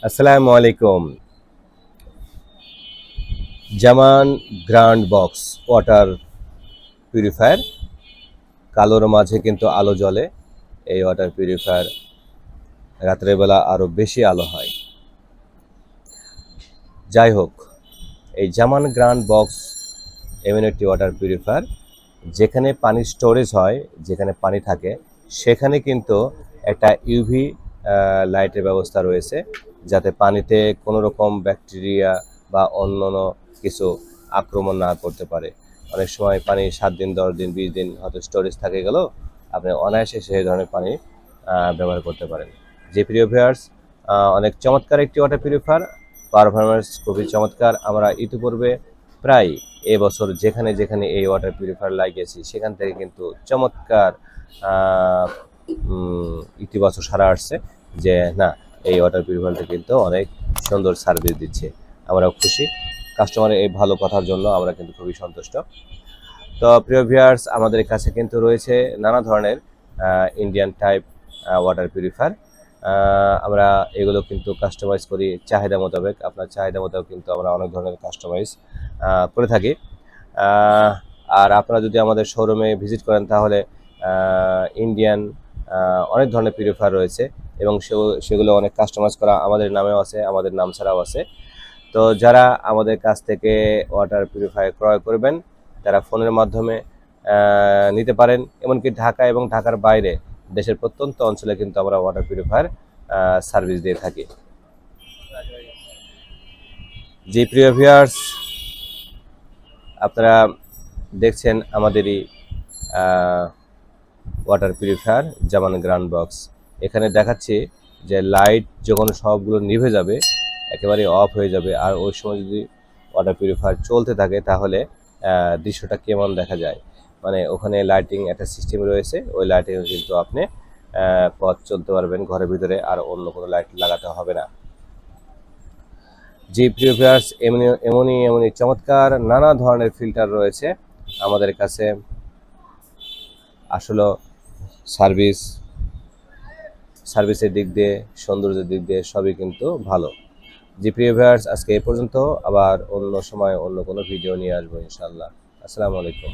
আসসালামু আলাইকুম। জামান grand box water purifier, কালোর মাঝে কিন্তু আলো জ্বলে। এই ওয়াটার পিউরিফায়ার রাতের বেলা আরও বেশি আলো হয়। যাই হোক, এই জামান গ্র্যান্ড বক্স এমন একটি ওয়াটার পিউরিফায়ার, যেখানে পানি স্টোরেজ হয়, যেখানে পানি থাকে, সেখানে কিন্তু একটা ইউভি লাইটের ব্যবস্থা রয়েছে, যাতে পানিতে কোনো রকম ব্যাকটেরিয়া বা অন্যান্য কিছু আক্রমণ না করতে পারে। অনেক সময় পানি 7 দিন, 10 দিন, 20 দিন হয়তো স্টোরেজ থাকে গেল, আপনি অনায়াসে সেই ধরনের পানি ব্যবহার করতে পারেন। যে প্রিয় ভিউয়ার্স, অনেক চমৎকার একটি ওয়াটার পিউরিফায়ার, পারফরমেন্স খুবই চমৎকার। আমরা ইতিপূর্বে প্রায় এবছর যেখানে যেখানে এই ওয়াটার পিউরিফায়ার লাগিয়েছি, সেখান থেকে কিন্তু চমৎকার ইতিবাচক সাড়া আসছে যে না, এই ওয়াটার পিউরিফায়ারটা কিন্তু অনেক সুন্দর সার্ভিস দিচ্ছে। আমরাও খুশি, কাস্টমারের এই ভালো কথার জন্য আমরা কিন্তু খুবই সন্তুষ্ট। তো প্রিয় ভিউয়ার্স, আমাদের কাছে কিন্তু রয়েছে নানা ধরনের ইন্ডিয়ান টাইপ ওয়াটার পিউরিফায়ার। আমরা এগুলো কিন্তু কাস্টমাইজ করি চাহিদা মোতাবেক। আপনার চাহিদা মোতাবেক কিন্তু আমরা অনেক ধরনের কাস্টমাইজ করে থাকি। আর আপনারা যদি আমাদের শোরুমে ভিজিট করেন, তাহলে ইন্ডিয়ান অনেক ধরনের পিউরিফায়ার রয়েছে, এবং সেগুলো অনেক কাস্টমাইজ করা আমাদের নামেও আছে, আমাদের নাম ছাড়াও আছে। তো যারা আমাদের কাছ থেকে ওয়াটার পিউরিফায়ার ক্রয় করবেন, তারা ফোনের মাধ্যমে নিতে পারেন। এমনকি ঢাকা এবং ঢাকার বাইরে দেশের প্রত্যন্ত অঞ্চলে কিন্তু আমরা ওয়াটার পিউরিফায়ার সার্ভিস দিয়ে থাকি। জি প্রিয় ভিউয়ার্স, আপনারা দেখছেন আমাদেরই ওয়াটার পিউরিফায়ার জামান গ্র্যান্ড বক্স। এখানে দেখাচ্ছি যে লাইট যখন সবগুলো নিভে যাবে, একেবারে অফ হয়ে যাবে, আর ওই সময় যদি ওয়াটার পিউরিফায়ার চলতে থাকে, তাহলে দৃশ্যটা কেমন দেখা যায়। মানে ওখানে লাইটিং একটা সিস্টেম রয়েছে, ওই লাইটিংয়ে কিন্তু আপনি পথ চলতে পারবেন ঘরের ভিতরে, আর অন্য কোনো লাইট লাগাতে হবে না। জি প্রিয় ভিউয়ার্স, এমনই চমৎকার নানা ধরনের ফিল্টার রয়েছে আমাদের কাছে। আসলে সার্ভিসের দিক দিয়ে, সৌন্দর্যের দিক দিয়ে সবই কিন্তু ভালো। জি প্রিয় ভিউয়ার্স, আজকে এই পর্যন্ত। আবার অন্য সময় অন্য কোনো ভিডিও নিয়ে আসবো ইনশাআল্লাহ। আসসালামু আলাইকুম।